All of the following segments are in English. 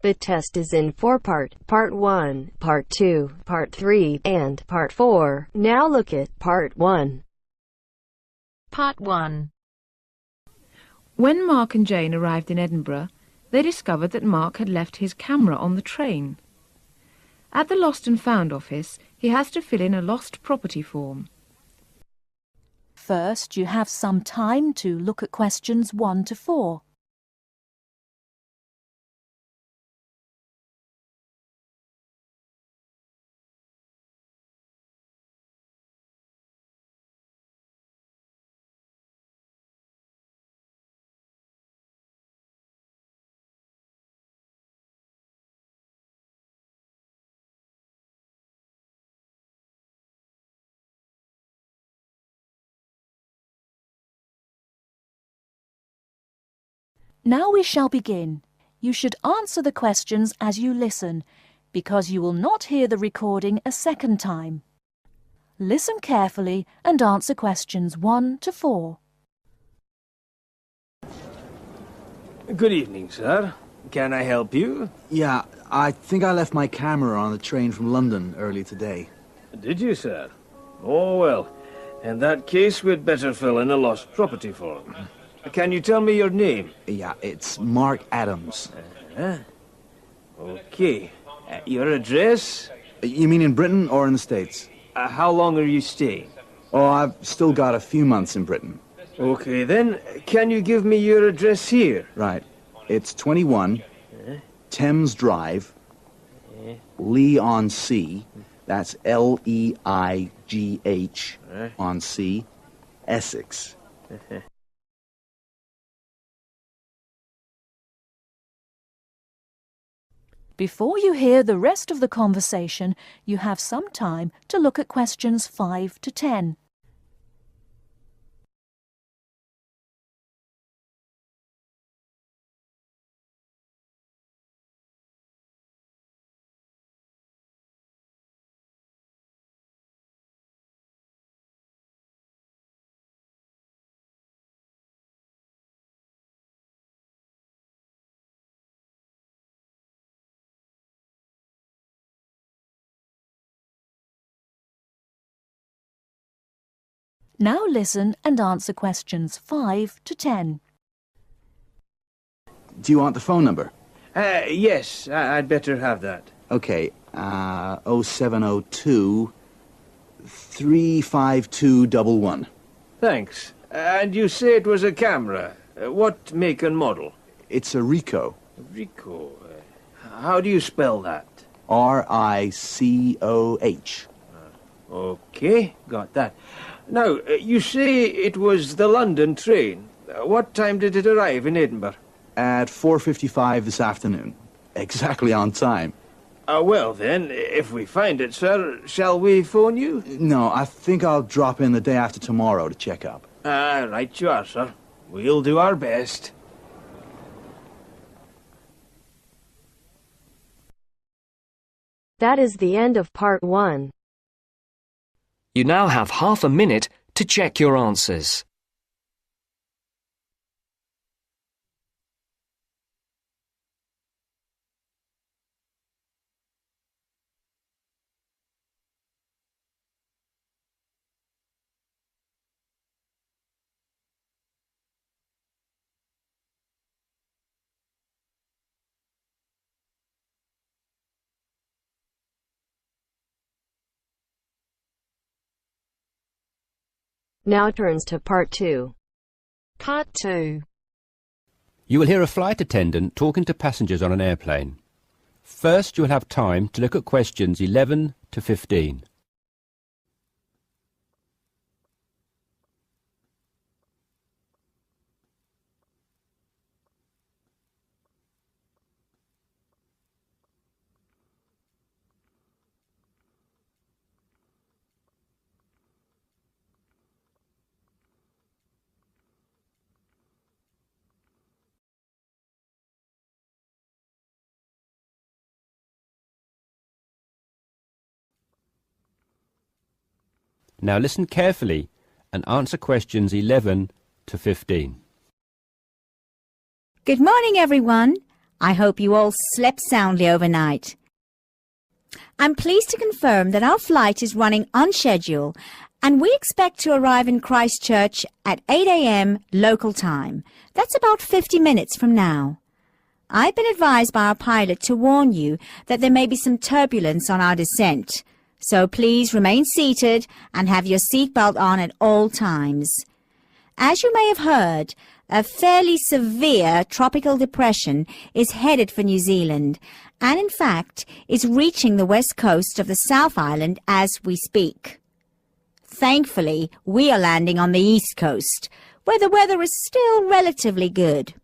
The test is in 4 parts: Part 1, Part 2, Part 3, and Part 4. Now look at Part 1. Part 1. When Mark and Jane arrived in Edinburgh, they discovered that Mark had left his camera on the train. At the Lost and Found office, he has to fill in a lost property form. First, you have some time to look at questions 1 to 4. Now we shall begin. You should answer the questions as you listen, because you will not hear the recording a second time. Listen carefully and answer questions 1 to 4. Good evening, sir. Can I help you? Yeah, I think I left my camera on the train from London early today. Did you, sir? Oh, well. In that case, we'd better fill in a lost property form. Can you tell me your name? Yeah, it's Mark Adams. Okay. Your address? You mean in Britain or in the States? How long are you staying? Oh, I've still got a few months in Britain. Okay, then. Can you give me your address here? Right. It's 21 Thames Drive, Leigh-on-Sea. That's Leigh on Sea, Essex. Before you hear the rest of the conversation, you have some time to look at questions 5 to 10. Now listen and answer questions 5 to 10. Do you want the phone number? Yes, I'd better have that. Okay, 0702 35211. Thanks. And you say it was a camera. What make and model? It's a Ricoh. Ricoh. How do you spell that? Ricoh. Okay, got that. Now, you say it was the London train. What time did it arrive in Edinburgh? At 4:55 this afternoon. Exactly on time. Well then, if we find it, sir, shall we phone you? No, I think I'll drop in the day after tomorrow to check up. Right you are, sir. We'll do our best. That is the end of Part 1. You now have half a minute to check your answers. Now turns to Part 2. Part 2. You will hear a flight attendant talking to passengers on an airplane. First, you will have time to look at questions 11 to 15. Now listen carefully and answer questions 11 to 15. Good morning, everyone. I hope you all slept soundly overnight. I'm pleased to confirm that our flight is running on schedule and we expect to arrive in Christchurch at 8 a.m. local time. That's about 50 minutes from now. I've been advised by our pilot to warn you that there may be some turbulence on our descent, so please remain seated and have your seatbelt on at all times. As you may have heard, a fairly severe tropical depression is headed for New Zealand and in fact is reaching the west coast of the South Island as we speak. Thankfully, we are landing on the east coast, where the weather is still relatively good.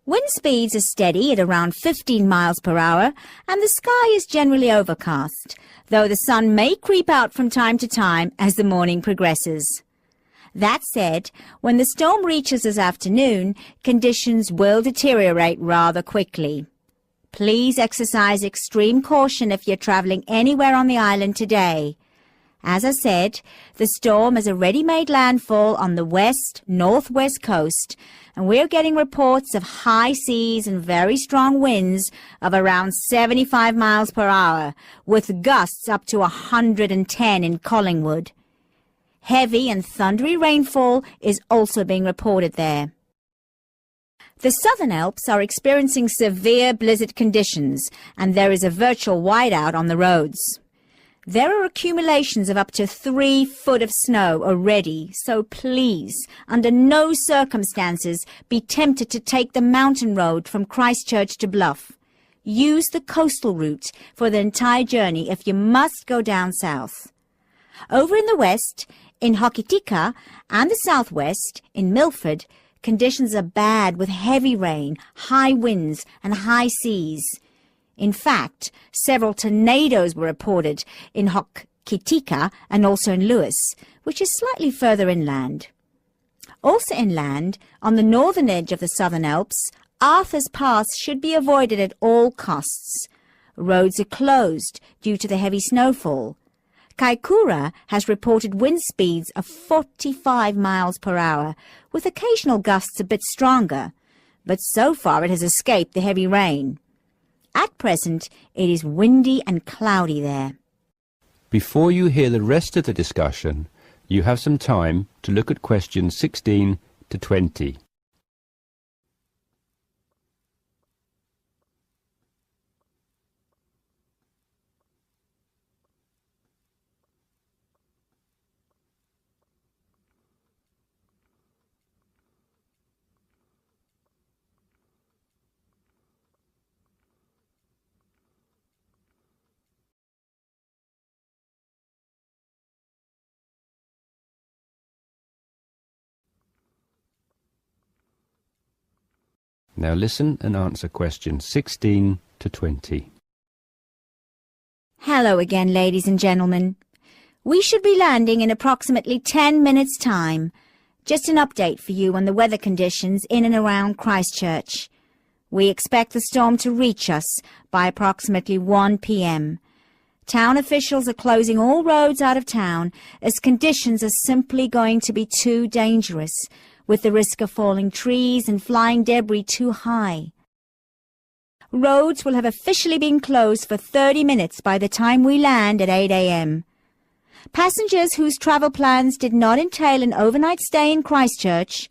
Wind speeds are steady at around 15 miles per hour and the sky is generally overcast, though the sun may creep out from time to time as the morning progresses. That said, when the storm reaches this afternoon, conditions will deteriorate rather quickly. Please exercise extreme caution if you're traveling anywhere on the island today. As I said, the storm has already made landfall on the west-northwest coast, and we're getting reports of high seas and very strong winds of around 75 miles per hour, with gusts up to 110 in Collingwood. Heavy and thundery rainfall is also being reported there. The Southern Alps are experiencing severe blizzard conditions, and there is a virtual whiteout on the roads. There are accumulations of up to 3 foot of snow already, so please, under no circumstances, be tempted to take the mountain road from Christchurch to Bluff. Use the coastal route for the entire journey if you must go down south. Over in the west, in Hokitika, and the southwest, in Milford, conditions are bad with heavy rain, high winds, and high seas. In fact, several tornadoes were reported in Hokitika and also in Lewis, which is slightly further inland. Also inland, on the northern edge of the Southern Alps, Arthur's Pass should be avoided at all costs. Roads are closed due to the heavy snowfall. Kaikoura has reported wind speeds of 45 miles per hour, with occasional gusts a bit stronger, but so far it has escaped the heavy rain. At present, it is windy and cloudy there. Before you hear the rest of the discussion, you have some time to look at questions 16 to 20. Now listen and answer questions 16 to 20. Hello again, ladies and gentlemen. We should be landing in approximately 10 minutes' time. Just an update for you on the weather conditions in and around Christchurch. We expect the storm to reach us by approximately 1 p.m. Town officials are closing all roads out of town as conditions are simply going to be too dangerous, with the risk of falling trees and flying debris too high. Roads will have officially been closed for 30 minutes by the time we land at 8 a.m. Passengers whose travel plans did not entail an overnight stay in Christchurch,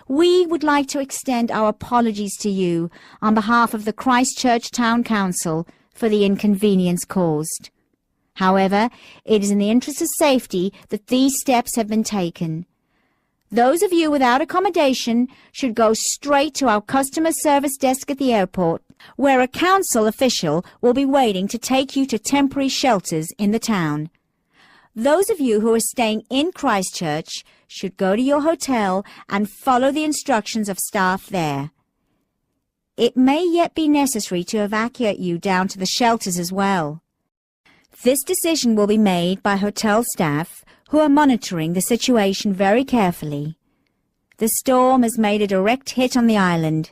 we would like to extend our apologies to you on behalf of the Christchurch Town Council for the inconvenience caused. However, it is in the interest of safety that these steps have been taken. Those of you without accommodation should go straight to our customer service desk at the airport, where a council official will be waiting to take you to temporary shelters in the town. Those of you who are staying in Christchurch should go to your hotel and follow the instructions of staff there. It may yet be necessary to evacuate you down to the shelters as well. This decision will be made by hotel staff who are monitoring the situation very carefully. The storm has made a direct hit on the island.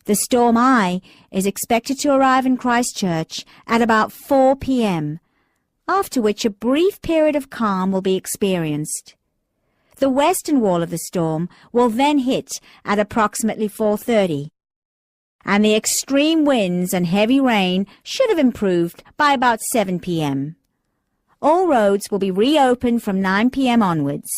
The storm eye is expected to arrive in Christchurch at about 4 p.m., after which a brief period of calm will be experienced. The western wall of the storm will then hit at approximately 4:30. and the extreme winds and heavy rain should have improved by about 7 p.m. All roads will be reopened from 9 p.m. onwards.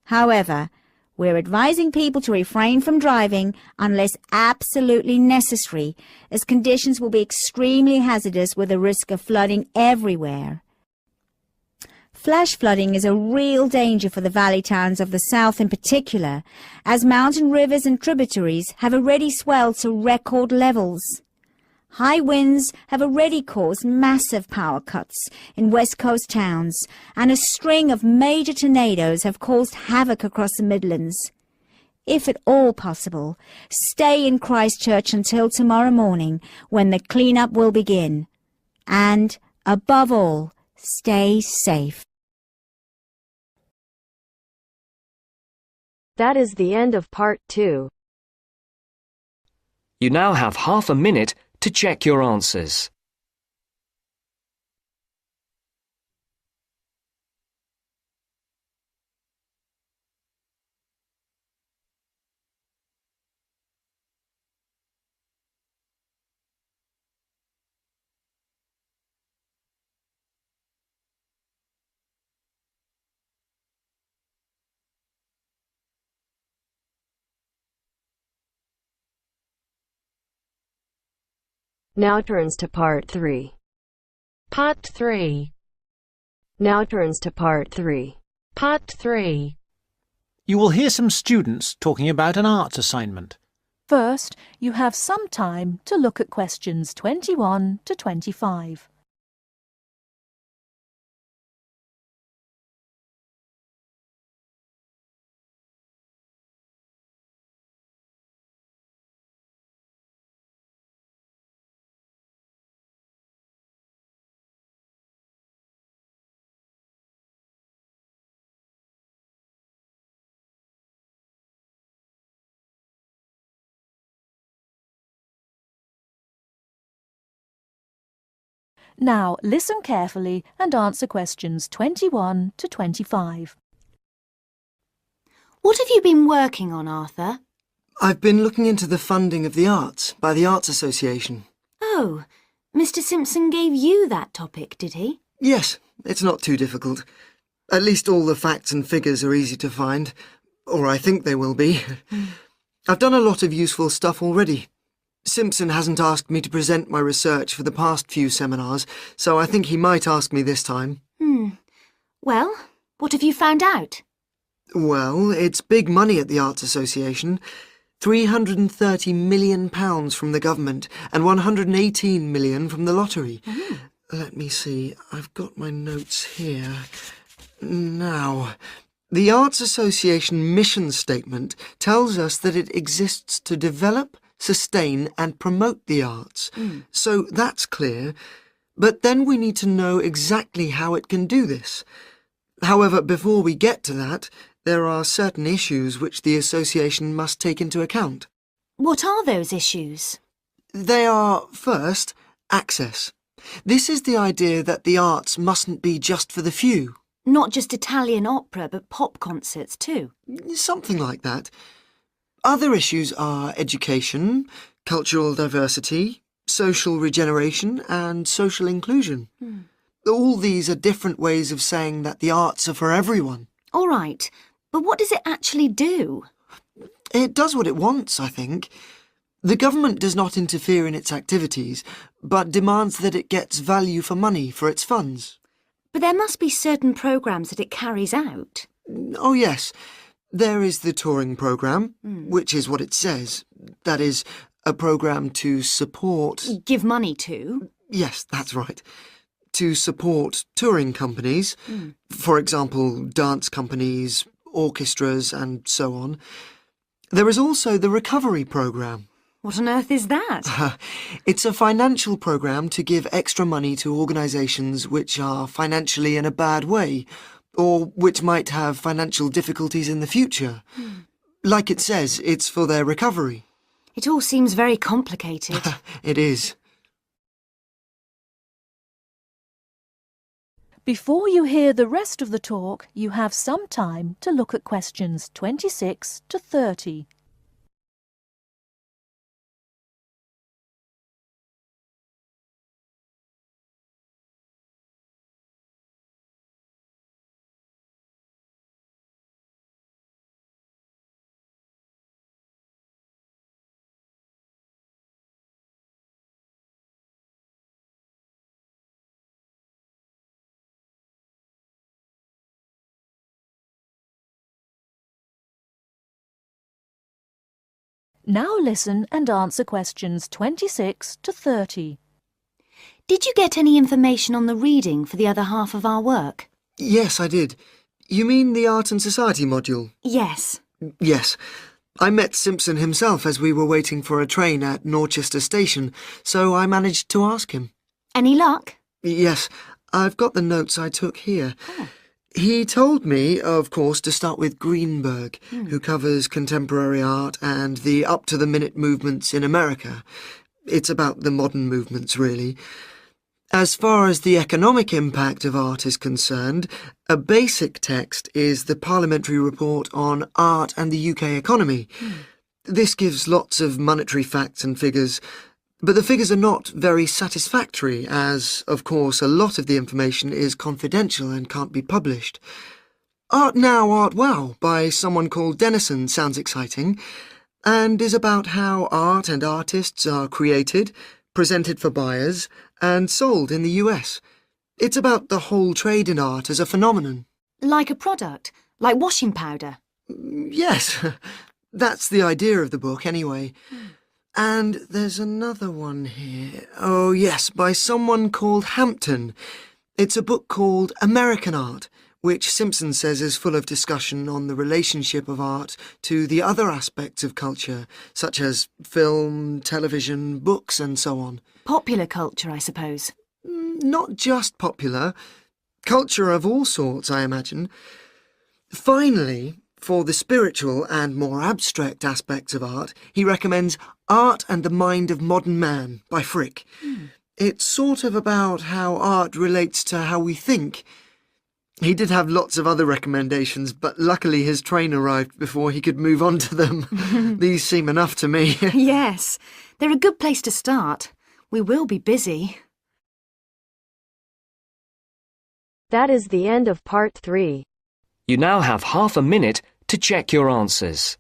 However, we're advising people to refrain from driving unless absolutely necessary, as conditions will be extremely hazardous with a risk of flooding everywhere. Flash flooding is a real danger for the valley towns of the south in particular, as mountain rivers and tributaries have already swelled to record levels. High winds have already caused massive power cuts in west coast towns, and a string of major tornadoes have caused havoc across the Midlands. If at all possible, stay in Christchurch until tomorrow morning, when the clean-up will begin. And, above all, stay safe. That is the end of part 2. You now have half a minute to check your answers. Now turns to part 3. Part 3. Now turns to part 3. Part 3. You will hear some students talking about an arts assignment. First, you have some time to look at questions 21 to 25. Now listen carefully and answer questions 21 to 25. What have you been working on, Arthur? I've been looking into the funding of the arts by the Arts Association. Oh, Mr. Simpson gave you that topic, did he? Yes, it's not too difficult. At least all the facts and figures are easy to find, or I think they will be. I've done a lot of useful stuff already. Simpson hasn't asked me to present my research for the past few seminars, so I think he might ask me this time. Well, what have you found out? Well, it's big money at the Arts Association. £330 million from the government and £118 million from the lottery. Let me see, I've got my notes here. Now, the Arts Association mission statement tells us that it exists to develop, sustain and promote the arts. So that's clear. But then we need to know exactly how it can do this. However, before we get to that, there are certain issues which the association must take into account. What are those issues? They are, first, access. This is the idea that the arts mustn't be just for the few. Not just Italian opera, but pop concerts too. Something like that. Other issues are education, cultural diversity, social regeneration and social inclusion. All these are different ways of saying that the arts are for everyone. All right, but what does it actually do? It does what it wants, I think. The government does not interfere in its activities, but demands that it gets value for money for its funds. But there must be certain programmes that it carries out. Oh, yes. There is the touring programme, which is what it says. That is, a programme to support... Give money to? Yes, that's right. To support touring companies, for example, dance companies, orchestras and so on. There is also the recovery programme. What on earth is that? It's a financial programme to give extra money to organisations which are financially in a bad way, or which might have financial difficulties in the future. Like it says, it's for their recovery. It all seems very complicated. It is. Before you hear the rest of the talk, you have some time to look at questions 26 to 30. Now listen and answer questions 26 to 30. Did you get any information on the reading for the other half of our work? Yes, I did. You mean the Art and Society module? Yes. Yes. I met Simpson himself as we were waiting for a train at Norchester Station, so I managed to ask him. Any luck? Yes, I've got the notes I took here. He told me, of course, to start with Greenberg, who covers contemporary art and the up-to-the-minute movements in America. It's about the modern movements, really. As far as the economic impact of art is concerned, a basic text is the Parliamentary Report on Art and the UK Economy. This gives lots of monetary facts and figures, but the figures are not very satisfactory, as, of course, a lot of the information is confidential and can't be published. Art Now, Art Wow by someone called Dennison sounds exciting, and is about how art and artists are created, presented for buyers, and sold in the US. It's about the whole trade in art as a phenomenon. Like a product? Like washing powder? Yes, that's the idea of the book anyway. And there's another one here. Oh yes, by someone called Hampton. It's a book called American Art, which Simpson says is full of discussion on the relationship of art to the other aspects of culture, such as film, television, books and so on. Popular culture, I suppose. Not just popular. Culture of all sorts, I imagine. Finally, for the spiritual and more abstract aspects of art, he recommends Art and the Mind of Modern Man by Frick. It's sort of about how art relates to how we think. He did have lots of other recommendations, but luckily his train arrived before he could move on to them. These seem enough to me. Yes, they're a good place to start. We will be busy. That is the end of part 3. You now have half a minute to check your answers.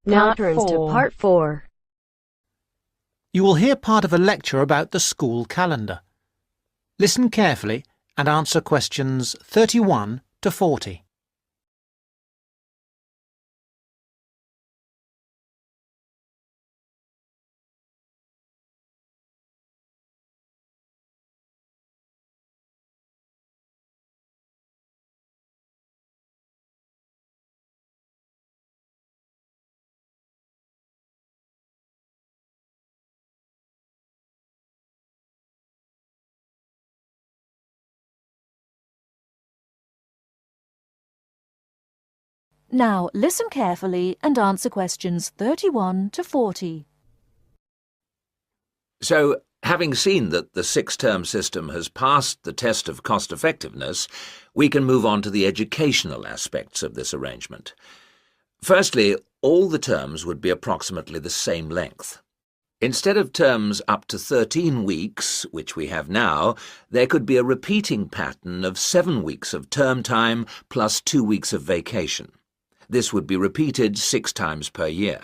Now turns to part 4. You will hear part of a lecture about the school calendar. Listen carefully and answer questions 31 to 40. Now listen carefully and answer questions 31 to 40. So, having seen that the six-term system has passed the test of cost-effectiveness, we can move on to the educational aspects of this arrangement. Firstly, all the terms would be approximately the same length. Instead of terms up to 13 weeks, which we have now, there could be a repeating pattern of 7 weeks of term time plus 2 weeks of vacation. This would be repeated 6 times per year.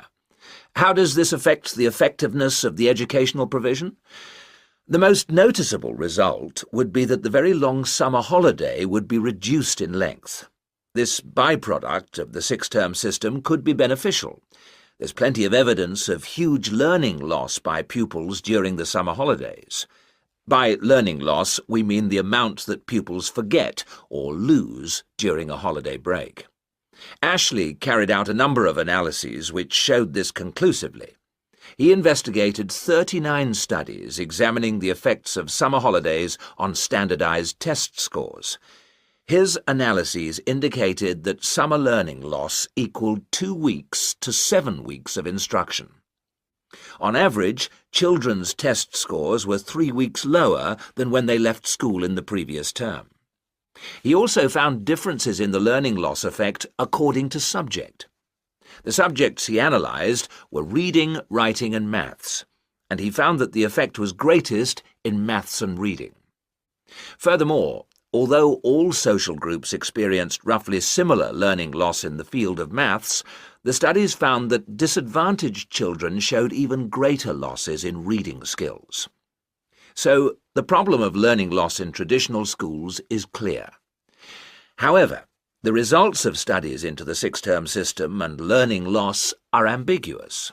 How does this affect the effectiveness of the educational provision? The most noticeable result would be that the very long summer holiday would be reduced in length. This byproduct of the six-term system could be beneficial. There's plenty of evidence of huge learning loss by pupils during the summer holidays. By learning loss, we mean the amount that pupils forget or lose during a holiday break. Ashley carried out a number of analyses which showed this conclusively. He investigated 39 studies examining the effects of summer holidays on standardized test scores. His analyses indicated that summer learning loss equaled 2 weeks to 7 weeks of instruction. On average, children's test scores were 3 weeks lower than when they left school in the previous term. He also found differences in the learning loss effect according to subject. The subjects he analysed were reading, writing and maths, and he found that the effect was greatest in maths and reading. Furthermore, although all social groups experienced roughly similar learning loss in the field of maths, the studies found that disadvantaged children showed even greater losses in reading skills. So, the problem of learning loss in traditional schools is clear. However, the results of studies into the six-term system and learning loss are ambiguous.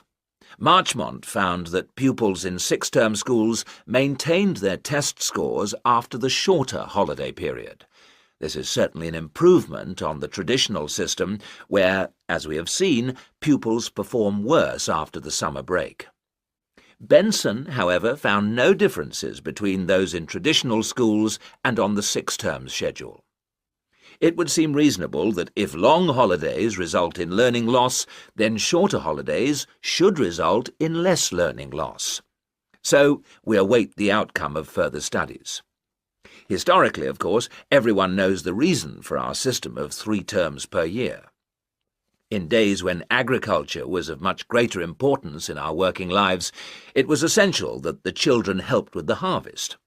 Marchmont found that pupils in six-term schools maintained their test scores after the shorter holiday period. This is certainly an improvement on the traditional system where, as we have seen, pupils perform worse after the summer break. Benson, however, found no differences between those in traditional schools and on the six-term schedule. It would seem reasonable that if long holidays result in learning loss, then shorter holidays should result in less learning loss. So we await the outcome of further studies. Historically, of course, everyone knows the reason for our system of 3 terms per year. In days when agriculture was of much greater importance in our working lives, it was essential that the children helped with the harvest.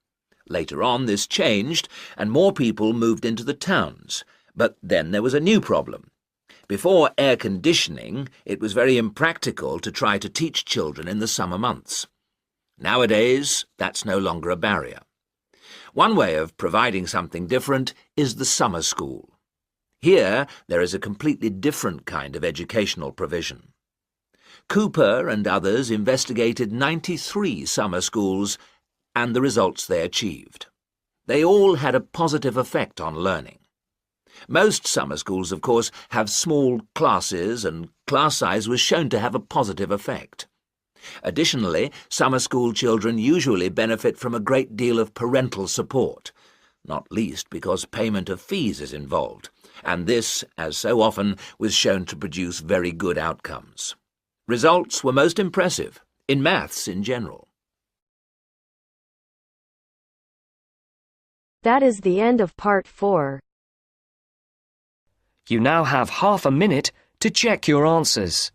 Later on, this changed, and more people moved into the towns. But then there was a new problem. Before air conditioning, it was very impractical to try to teach children in the summer months. Nowadays, that's no longer a barrier. One way of providing something different is the summer school. Here, there is a completely different kind of educational provision. Cooper and others investigated 93 summer schools and the results they achieved. They all had a positive effect on learning. Most summer schools, of course, have small classes, and class size was shown to have a positive effect. Additionally, summer school children usually benefit from a great deal of parental support, not least because payment of fees is involved, and this, as so often, was shown to produce very good outcomes. Results were most impressive, in maths in general. That is the end of part 4. You now have half a minute to check your answers.